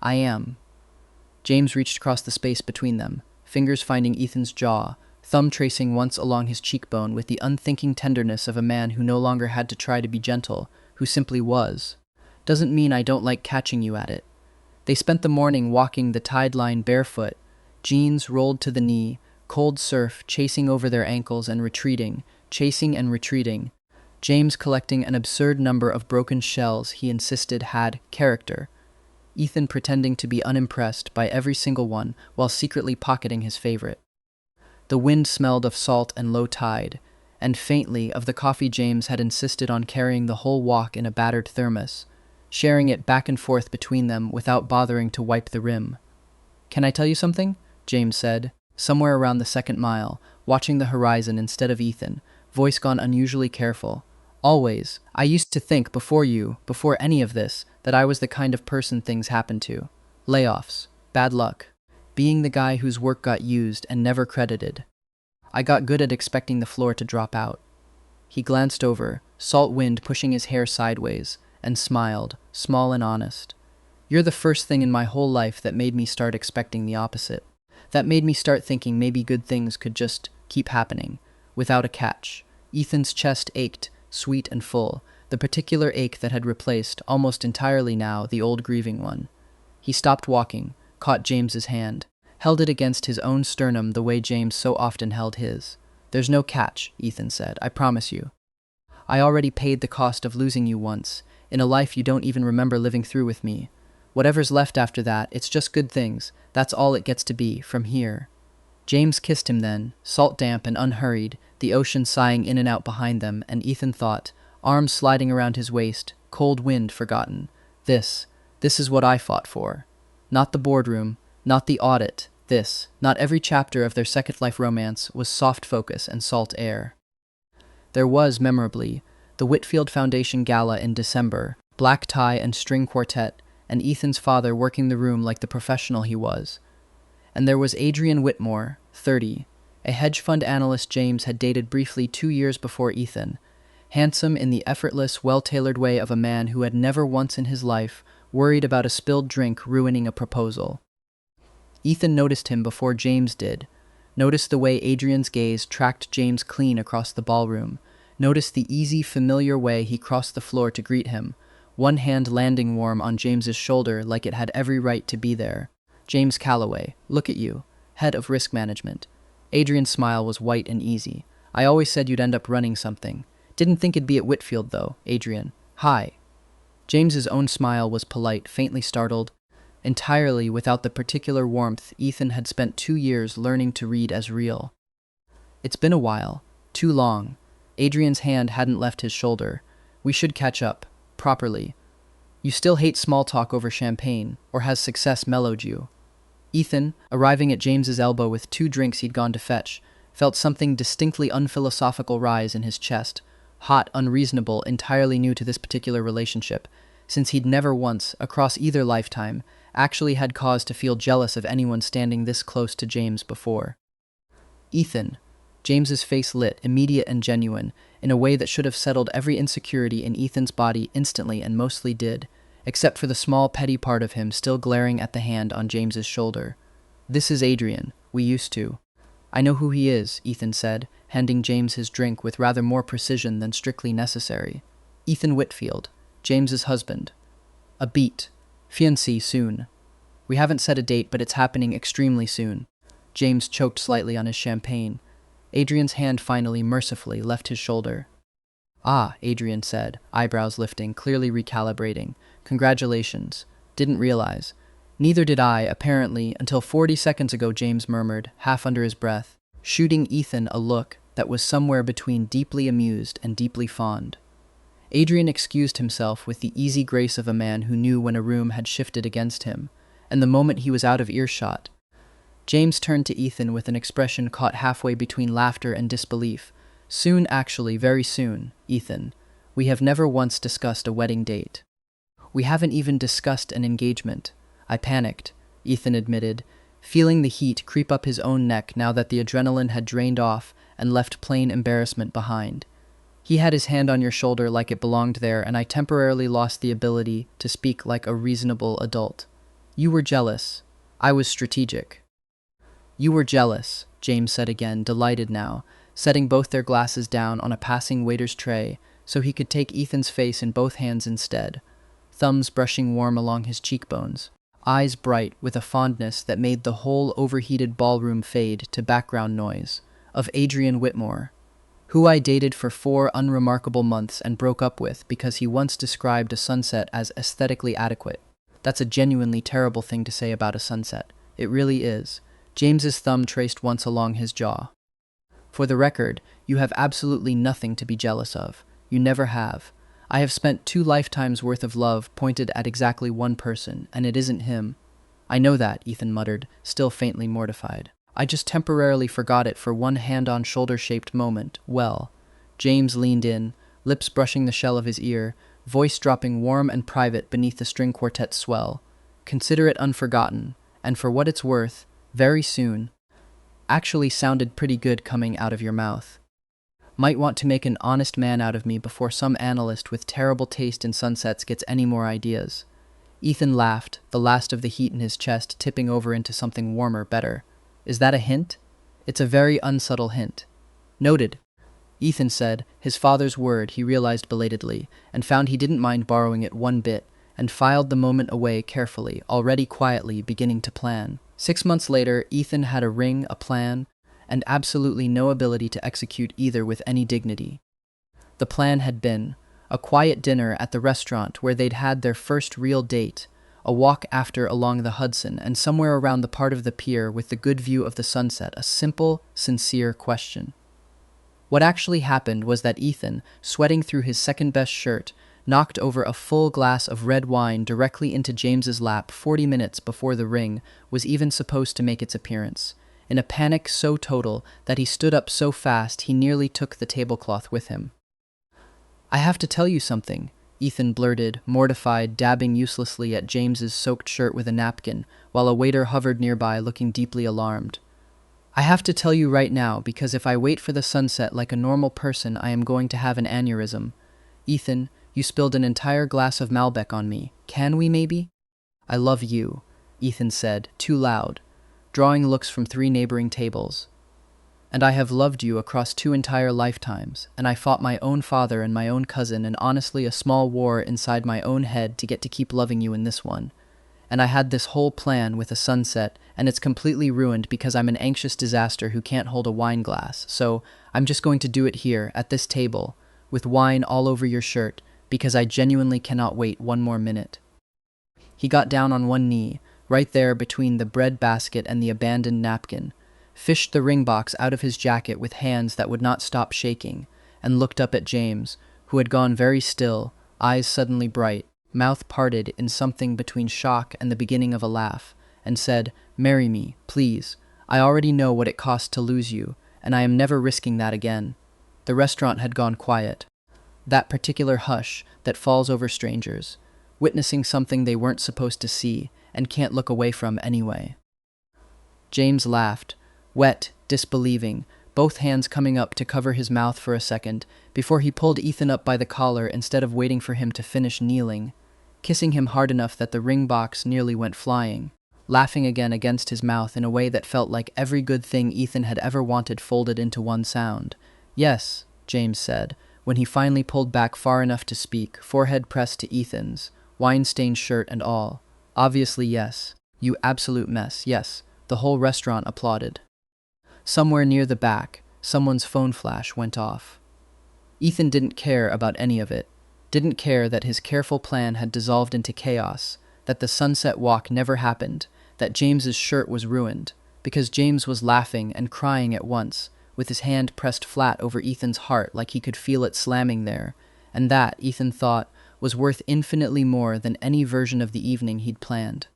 I am. James reached across the space between them, fingers finding Ethan's jaw, thumb tracing once along his cheekbone with the unthinking tenderness of a man who no longer had to try to be gentle, who simply was. Doesn't mean I don't like catching you at it. They spent the morning walking the tide line barefoot, jeans rolled to the knee, cold surf chasing over their ankles and retreating, chasing and retreating, James collecting an absurd number of broken shells he insisted had character, Ethan pretending to be unimpressed by every single one while secretly pocketing his favorite. The wind smelled of salt and low tide, and faintly of the coffee James had insisted on carrying the whole walk in a battered thermos, sharing it back and forth between them without bothering to wipe the rim. Can I tell you something? James said, somewhere around the 2nd mile, watching the horizon instead of Ethan, voice gone unusually careful. Always, I used to think before any of this, that I was the kind of person things happen to. Layoffs, bad luck, being the guy whose work got used and never credited. I got good at expecting the floor to drop out. He glanced over, salt wind pushing his hair sideways, and smiled, small and honest. You're the first thing in my whole life that made me start expecting the opposite. That made me start thinking maybe good things could just keep happening, without a catch. Ethan's chest ached, sweet and full, the particular ache that had replaced, almost entirely now, the old grieving one. He stopped walking, caught James's hand, held it against his own sternum the way James so often held his. "There's no catch," Ethan said, "I promise you. I already paid the cost of losing you once, in a life you don't even remember living through with me. Whatever's left after that, it's just good things. That's all it gets to be, from here." James kissed him then, salt-damp and unhurried, the ocean sighing in and out behind them, and Ethan thought, arms sliding around his waist, cold wind forgotten. This is what I fought for. Not the boardroom, not the audit, not every chapter of their Second Life romance was soft focus and salt air. There was, memorably, the Whitfield Foundation Gala in December, black tie and string quartet, and Ethan's father working the room like the professional he was. And there was Adrian Whitmore, 30, a hedge fund analyst James had dated briefly 2 years before Ethan, handsome in the effortless, well-tailored way of a man who had never once in his life worried about a spilled drink ruining a proposal. Ethan noticed him before James did, noticed the way Adrian's gaze tracked James clean across the ballroom, noticed the easy, familiar way he crossed the floor to greet him, one hand landing warm on James's shoulder like it had every right to be there. "James Calloway, look at you, head of risk management." Adrian's smile was white and easy. "I always said you'd end up running something. Didn't think it'd be at Whitfield, though, Adrian. Hi." James's own smile was polite, faintly startled, entirely without the particular warmth Ethan had spent 2 years learning to read as real. "It's been a while. Too long." Adrian's hand hadn't left his shoulder. "We should catch up. Properly. You still hate small talk over champagne, or has success mellowed you?" Ethan, arriving at James's elbow with 2 drinks he'd gone to fetch, felt something distinctly unphilosophical rise in his chest, hot, unreasonable, entirely new to this particular relationship, since he'd never once, across either lifetime, actually had cause to feel jealous of anyone standing this close to James before. "Ethan." James's face lit, immediate and genuine, in a way that should have settled every insecurity in Ethan's body instantly and mostly did, except for the small, petty part of him still glaring at the hand on James's shoulder. "This is Adrian. We used to." "I know who he is," Ethan said, handing James his drink with rather more precision than strictly necessary. "Ethan Whitfield, James's husband. A beat. Fiancé soon. We haven't set a date, but it's happening extremely soon." James choked slightly on his champagne. Adrian's hand finally, mercifully, left his shoulder. "Ah," Adrian said, eyebrows lifting, clearly recalibrating. "Congratulations. Didn't realize." "Neither did I, apparently, until 40 seconds ago," James murmured, half under his breath, shooting Ethan a look that was somewhere between deeply amused and deeply fond. Adrian excused himself with the easy grace of a man who knew when a room had shifted against him, and the moment he was out of earshot, James turned to Ethan with an expression caught halfway between laughter and disbelief. "Soon, actually, very soon, Ethan. We have never once discussed a wedding date. We haven't even discussed an engagement." "I panicked," Ethan admitted, feeling the heat creep up his own neck now that the adrenaline had drained off and left plain embarrassment behind. "He had his hand on your shoulder like it belonged there, and I temporarily lost the ability to speak like a reasonable adult. You were jealous. I was strategic." "You were jealous," James said again, delighted now, setting both their glasses down on a passing waiter's tray so he could take Ethan's face in both hands instead, thumbs brushing warm along his cheekbones, eyes bright with a fondness that made the whole overheated ballroom fade to background noise, "of Adrian Whitmore, who I dated for 4 unremarkable months and broke up with because he once described a sunset as aesthetically adequate. That's a genuinely terrible thing to say about a sunset. It really is." James's thumb traced once along his jaw. "For the record, you have absolutely nothing to be jealous of. You never have. I have spent 2 lifetimes worth of love pointed at exactly one person, and it isn't him." "I know that," Ethan muttered, still faintly mortified. "I just temporarily forgot it for one hand-on-shoulder-shaped moment. Well." James leaned in, lips brushing the shell of his ear, voice dropping warm and private beneath the string quartet's swell. "Consider it unforgotten, and for what it's worth, very soon." Actually sounded pretty good coming out of your mouth. "Might want to make an honest man out of me before some analyst with terrible taste in sunsets gets any more ideas." Ethan laughed, the last of the heat in his chest tipping over into something warmer, better. "Is that a hint?" "It's a very unsubtle hint." "Noted," Ethan said, his father's word he realized belatedly, and found he didn't mind borrowing it one bit, and filed the moment away carefully, already quietly beginning to plan. 6 months later, Ethan had a ring, a plan, and absolutely no ability to execute either with any dignity. The plan had been a quiet dinner at the restaurant where they'd had their first real date, a walk after along the Hudson, and somewhere around the part of the pier with the good view of the sunset, a simple, sincere question. What actually happened was that Ethan, sweating through his second-best shirt, knocked over a full glass of red wine directly into James's lap 40 minutes before the ring was even supposed to make its appearance, in a panic so total that he stood up so fast he nearly took the tablecloth with him. "I have to tell you something," Ethan blurted, mortified, dabbing uselessly at James's soaked shirt with a napkin, while a waiter hovered nearby looking deeply alarmed. "I have to tell you right now, because if I wait for the sunset like a normal person, I am going to have an aneurysm. Ethan, you spilled an entire glass of Malbec on me. Can we, maybe?" "I love you," Ethan said, too loud, drawing looks from 3 neighboring tables. "And I have loved you across 2 entire lifetimes, and I fought my own father and my own cousin and honestly a small war inside my own head to get to keep loving you in this one. And I had this whole plan with a sunset, and it's completely ruined because I'm an anxious disaster who can't hold a wine glass, so I'm just going to do it here, at this table, with wine all over your shirt, because I genuinely cannot wait 1 more minute." He got down on one knee, right there between the bread basket and the abandoned napkin, fished the ring box out of his jacket with hands that would not stop shaking, and looked up at James, who had gone very still, eyes suddenly bright, mouth parted in something between shock and the beginning of a laugh, and said, "Marry me, please. I already know what it cost to lose you, and I am never risking that again." The restaurant had gone quiet. That particular hush that falls over strangers, witnessing something they weren't supposed to see and can't look away from anyway. James laughed, wet, disbelieving, both hands coming up to cover his mouth for a second, before he pulled Ethan up by the collar instead of waiting for him to finish kneeling, kissing him hard enough that the ring box nearly went flying, laughing again against his mouth in a way that felt like every good thing Ethan had ever wanted folded into one sound. "Yes," James said, when he finally pulled back far enough to speak, forehead pressed to Ethan's, wine-stained shirt and all. "Obviously, yes. You absolute mess, yes." The whole restaurant applauded. Somewhere near the back, someone's phone flash went off. Ethan didn't care about any of it, didn't care that his careful plan had dissolved into chaos, that the sunset walk never happened, that James's shirt was ruined, because James was laughing and crying at once, with his hand pressed flat over Ethan's heart like he could feel it slamming there, and that, Ethan thought, was worth infinitely more than any version of the evening he'd planned.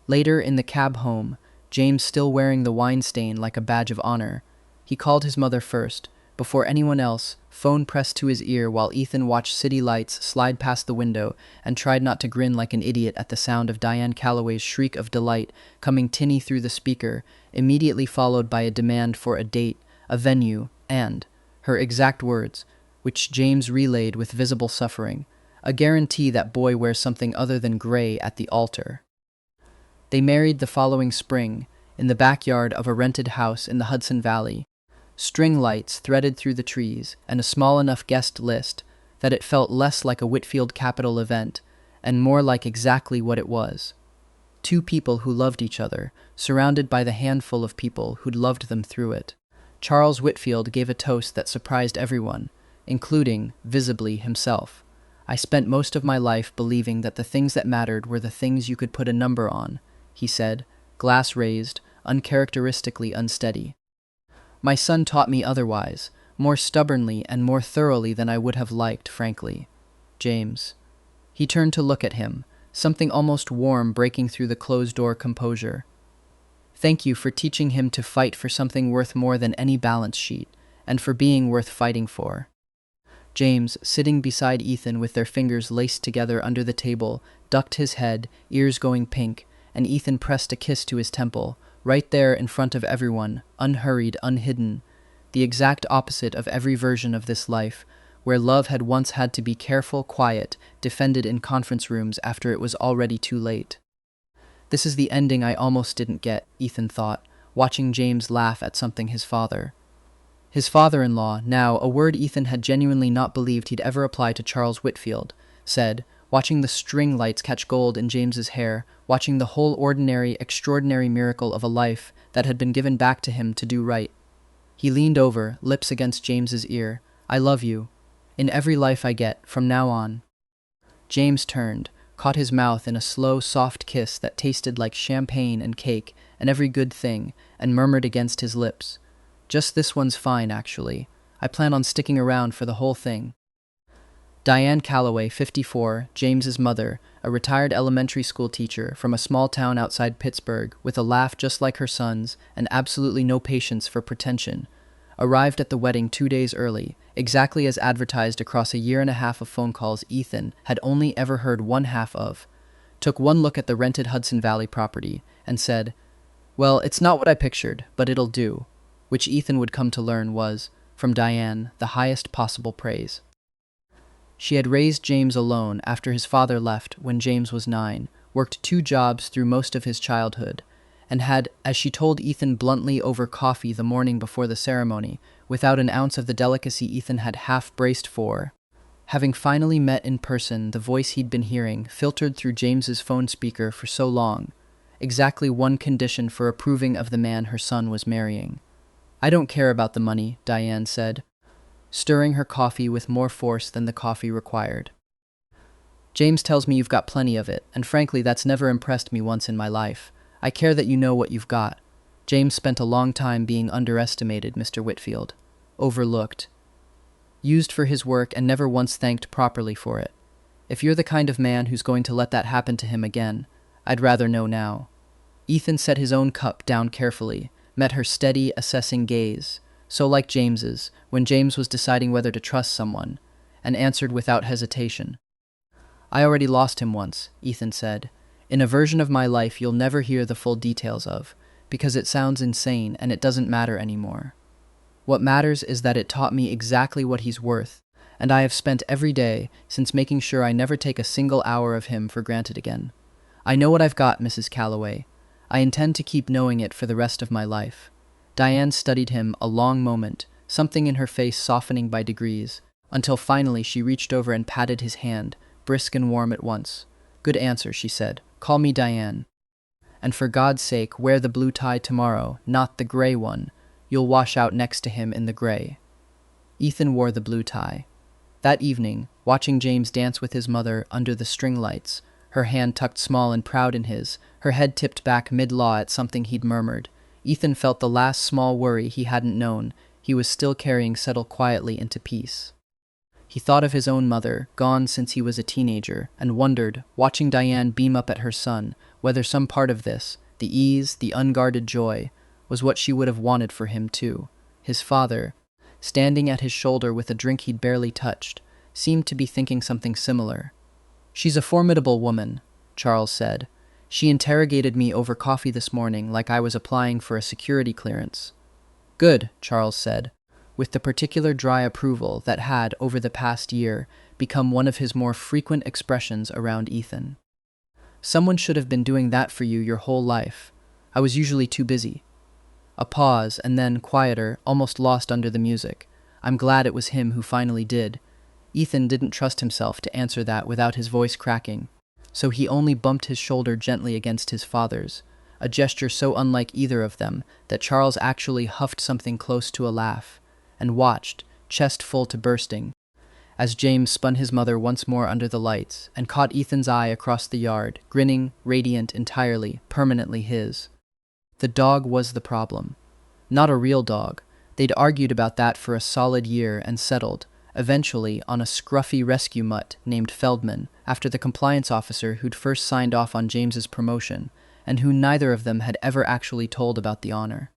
Later, in the cab home, James still wearing the wine stain like a badge of honor, he called his mother first, before anyone else, phone pressed to his ear while Ethan watched city lights slide past the window and tried not to grin like an idiot at the sound of Diane Calloway's shriek of delight coming tinny through the speaker, immediately followed by a demand for a date, a venue, and, her exact words, which James relayed with visible suffering, a guarantee that boy wears something other than gray at the altar. They married the following spring, in the backyard of a rented house in the Hudson Valley, string lights threaded through the trees, and a small enough guest list that it felt less like a Whitfield Capitol event and more like exactly what it was. 2 people who loved each other, surrounded by the handful of people who'd loved them through it. Charles Whitfield gave a toast that surprised everyone, including, visibly, himself. "I spent most of my life believing that the things that mattered were the things you could put a number on," he said, glass raised, uncharacteristically unsteady. "My son taught me otherwise, more stubbornly and more thoroughly than I would have liked, frankly. James." He turned to look at him, something almost warm breaking through the closed-door composure. "Thank you for teaching him to fight for something worth more than any balance sheet, and for being worth fighting for." James, sitting beside Ethan with their fingers laced together under the table, ducked his head, ears going pink, and Ethan pressed a kiss to his temple, right there in front of everyone, unhurried, unhidden, the exact opposite of every version of this life, where love had once had to be careful, quiet, defended in conference rooms after it was already too late. This is the ending I almost didn't get, Ethan thought, watching James laugh at something his father-in-law, now, a word Ethan had genuinely not believed he'd ever apply to Charles Whitfield, said, watching the string lights catch gold in James's hair, watching the whole ordinary, extraordinary miracle of a life that had been given back to him to do right. He leaned over, lips against James's ear. "I love you. In every life I get, from now on." James turned, caught his mouth in a slow, soft kiss that tasted like champagne and cake and every good thing, and murmured against his lips, "Just this one's fine, actually. I plan on sticking around for the whole thing." Diane Calloway, 54, James's mother, a retired elementary school teacher from a small town outside Pittsburgh with a laugh just like her son's and absolutely no patience for pretension, arrived at the wedding 2 days early, exactly as advertised across a year and a half of phone calls Ethan had only ever heard one half of, took one look at the rented Hudson Valley property, and said, "Well, it's not what I pictured, but it'll do," which Ethan would come to learn was, from Diane, the highest possible praise. She had raised James alone after his father left when James was 9, worked 2 jobs through most of his childhood, and had, as she told Ethan bluntly over coffee the morning before the ceremony, without an ounce of the delicacy Ethan had half braced for. Having finally met in person the voice he'd been hearing filtered through James's phone speaker for so long, exactly one condition for approving of the man her son was marrying. "I don't care about the money," Diane said, stirring her coffee with more force than the coffee required. "James tells me you've got plenty of it, and frankly that's never impressed me once in my life. I care that you know what you've got." James spent a long time being underestimated, Mr. Whitfield. Overlooked. Used for his work and never once thanked properly for it. If you're the kind of man who's going to let that happen to him again, I'd rather know now. Ethan set his own cup down carefully, met her steady, assessing gaze, so like James's, when James was deciding whether to trust someone, and answered without hesitation. "I already lost him once," Ethan said, "in a version of my life you'll never hear the full details of, because it sounds insane and it doesn't matter anymore. What matters is that it taught me exactly what he's worth, and I have spent every day since making sure I never take a single hour of him for granted again. I know what I've got, Mrs. Calloway. I intend to keep knowing it for the rest of my life." Diane studied him a long moment, something in her face softening by degrees, until finally she reached over and patted his hand, brisk and warm at once. "Good answer," she said. "Call me Diane. And for God's sake, wear the blue tie tomorrow, not the gray one. You'll wash out next to him in the gray." Ethan wore the blue tie. That evening, watching James dance with his mother under the string lights, her hand tucked small and proud in his, her head tipped back mid-law at something he'd murmured, Ethan felt the last small worry he hadn't known he was still carrying settle quietly into peace. He thought of his own mother, gone since he was a teenager, and wondered, watching Diane beam up at her son, whether some part of this, the ease, the unguarded joy, was what she would have wanted for him too. His father, standing at his shoulder with a drink he'd barely touched, seemed to be thinking something similar. "She's a formidable woman," Charles said. "She interrogated me over coffee this morning like I was applying for a security clearance." "Good," Charles said, with the particular dry approval that had, over the past year, become one of his more frequent expressions around Ethan. "Someone should have been doing that for you your whole life. I was usually too busy." A pause, and then, quieter, almost lost under the music. "I'm glad it was him who finally did." Ethan didn't trust himself to answer that without his voice cracking, so he only bumped his shoulder gently against his father's, a gesture so unlike either of them that Charles actually huffed something close to a laugh, and watched, chest full to bursting, as James spun his mother once more under the lights and caught Ethan's eye across the yard, grinning, radiant, entirely, permanently his. The dog was the problem. Not a real dog. They'd argued about that for a solid year and settled, eventually, on a scruffy rescue mutt named Feldman, after the compliance officer who'd first signed off on James's promotion, and who neither of them had ever actually told about the honor.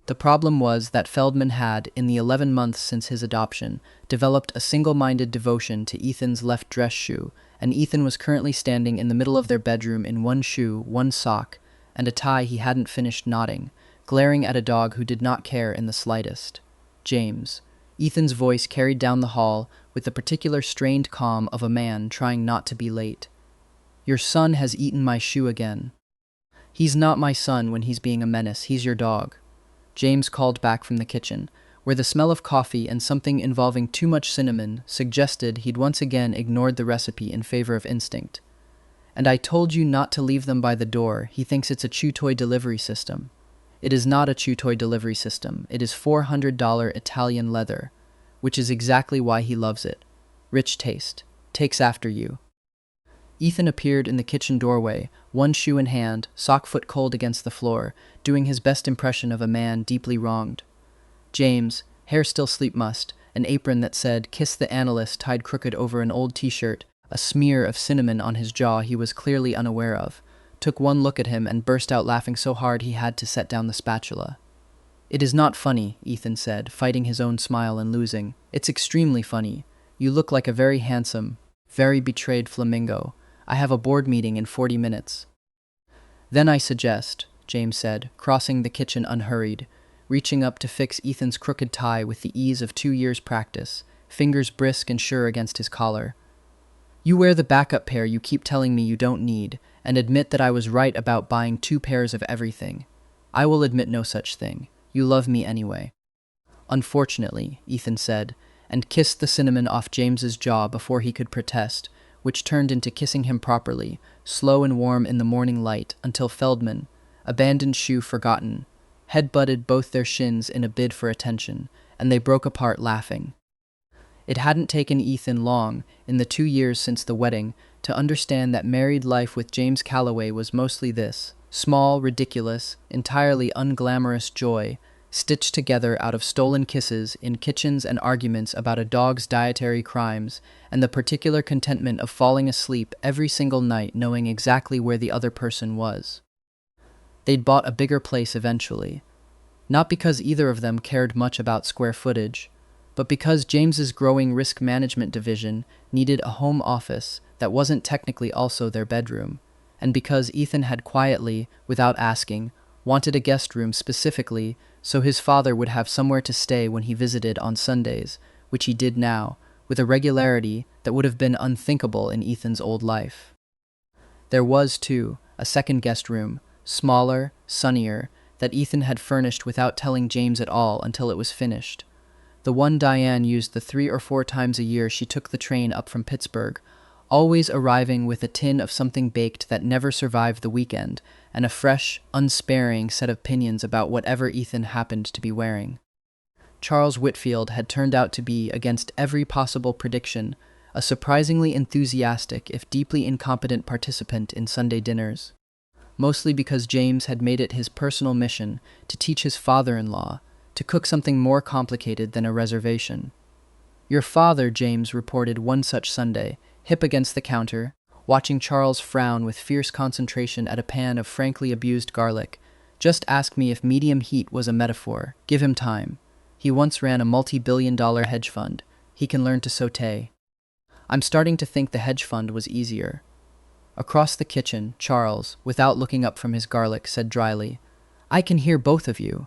The problem was that Feldman had, in the 11 months since his adoption, developed a single-minded devotion to Ethan's left dress shoe, and Ethan was currently standing in the middle of their bedroom in one shoe, one sock, and a tie he hadn't finished knotting, glaring at a dog who did not care in the slightest. "James." Ethan's voice carried down the hall with the particular strained calm of a man trying not to be late. "Your son has eaten my shoe again." "He's not my son when he's being a menace, he's your dog," James called back from the kitchen, where the smell of coffee and something involving too much cinnamon suggested he'd once again ignored the recipe in favor of instinct. "And I told you not to leave them by the door. He thinks it's a chew toy delivery system." "It is not a chew toy delivery system. It is $400 Italian leather, which is exactly why he loves it. Rich taste. Takes after you." Ethan appeared in the kitchen doorway, one shoe in hand, sock foot cold against the floor, doing his best impression of a man deeply wronged. James, hair still sleep mussed, an apron that said "Kiss the Analyst" tied crooked over an old t-shirt, a smear of cinnamon on his jaw he was clearly unaware of, took one look at him and burst out laughing so hard he had to set down the spatula. "It is not funny," Ethan said, fighting his own smile and losing. "It's extremely funny. You look like a very handsome, very betrayed flamingo. I have a board meeting in 40 minutes. "Then I suggest," James said, crossing the kitchen unhurried, reaching up to fix Ethan's crooked tie with the ease of 2 years' practice, fingers brisk and sure against his collar. "You wear the backup pair you keep telling me you don't need, and admit that I was right about buying 2 pairs of everything. I will admit no such thing. You love me anyway." "Unfortunately," Ethan said, and kissed the cinnamon off James's jaw before he could protest, which turned into kissing him properly, slow and warm in the morning light, until Feldman, abandoned shoe forgotten, head-butted both their shins in a bid for attention, and they broke apart laughing. It hadn't taken Ethan long, in the 2 years since the wedding, to understand that married life with James Calloway was mostly this: small, ridiculous, entirely unglamorous joy, stitched together out of stolen kisses in kitchens and arguments about a dog's dietary crimes, and the particular contentment of falling asleep every single night knowing exactly where the other person was. They'd bought a bigger place eventually, not because either of them cared much about square footage, but because James's growing risk management division needed a home office that wasn't technically also their bedroom, and because Ethan had quietly, without asking, wanted a guest room specifically so his father would have somewhere to stay when he visited on Sundays, which he did now, with a regularity that would have been unthinkable in Ethan's old life. There was, too, a second guest room, smaller, sunnier, that Ethan had furnished without telling James at all until it was finished. The one Diane used the 3 or 4 times a year she took the train up from Pittsburgh, always arriving with a tin of something baked that never survived the weekend, and a fresh, unsparing set of opinions about whatever Ethan happened to be wearing. Charles Whitfield had turned out to be, against every possible prediction, a surprisingly enthusiastic if deeply incompetent participant in Sunday dinners, mostly because James had made it his personal mission to teach his father-in-law to cook something more complicated than a reservation. "Your father," James reported one such Sunday, hip against the counter, watching Charles frown with fierce concentration at a pan of frankly abused garlic, "just asked me if medium heat was a metaphor. Give him time. He once ran a multi-billion-dollar hedge fund. He can learn to saute." I'm starting to think the hedge fund was easier. Across the kitchen, Charles, without looking up from his garlic, said dryly, "I can hear both of you."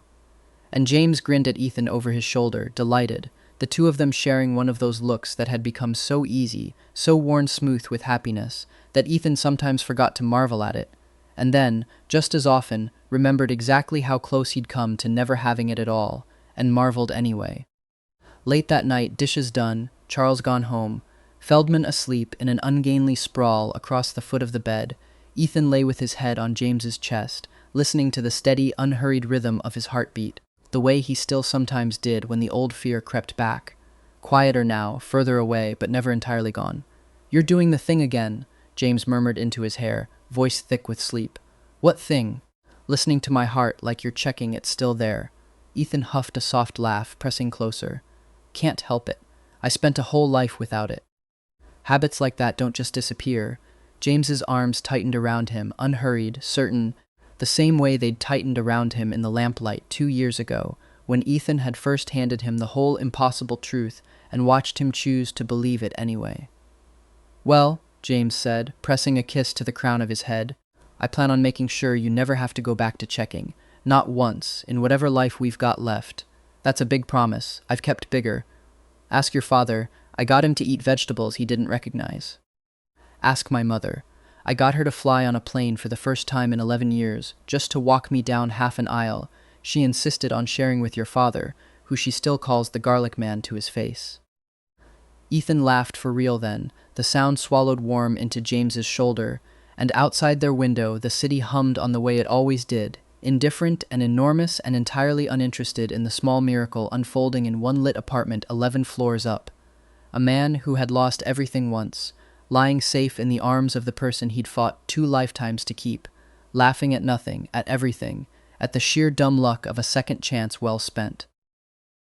And James grinned at Ethan over his shoulder, delighted, the two of them sharing one of those looks that had become so easy, so worn smooth with happiness, that Ethan sometimes forgot to marvel at it, and then, just as often, remembered exactly how close he'd come to never having it at all, and marveled anyway. Late that night, dishes done, Charles gone home, Feldman asleep in an ungainly sprawl across the foot of the bed, Ethan lay with his head on James's chest, listening to the steady, unhurried rhythm of his heartbeat, the way he still sometimes did when the old fear crept back. Quieter now, further away, but never entirely gone. "You're doing the thing again," James murmured into his hair, voice thick with sleep. "What thing?" "Listening to my heart like you're checking it's still there." Ethan huffed a soft laugh, pressing closer. "Can't help it. I spent a whole life without it." Habits like that don't just disappear. James's arms tightened around him, unhurried, certain, the same way they'd tightened around him in the lamplight 2 years ago, when Ethan had first handed him the whole impossible truth and watched him choose to believe it anyway. "Well," James said, pressing a kiss to the crown of his head, "I plan on making sure you never have to go back to checking. Not once, in whatever life we've got left. That's a big promise. I've kept bigger. Ask your father. I got him to eat vegetables he didn't recognize. Ask my mother. I got her to fly on a plane for the first time in 11 years, just to walk me down half an aisle. She insisted on sharing with your father, who she still calls the garlic man to his face. Ethan laughed for real then, the sound swallowed warm into James's shoulder, and outside their window the city hummed on the way it always did, indifferent and enormous and entirely uninterested in the small miracle unfolding in one lit apartment 11 floors up. A man who had lost everything once, lying safe in the arms of the person he'd fought 2 lifetimes to keep, laughing at nothing, at everything, at the sheer dumb luck of a second chance well spent.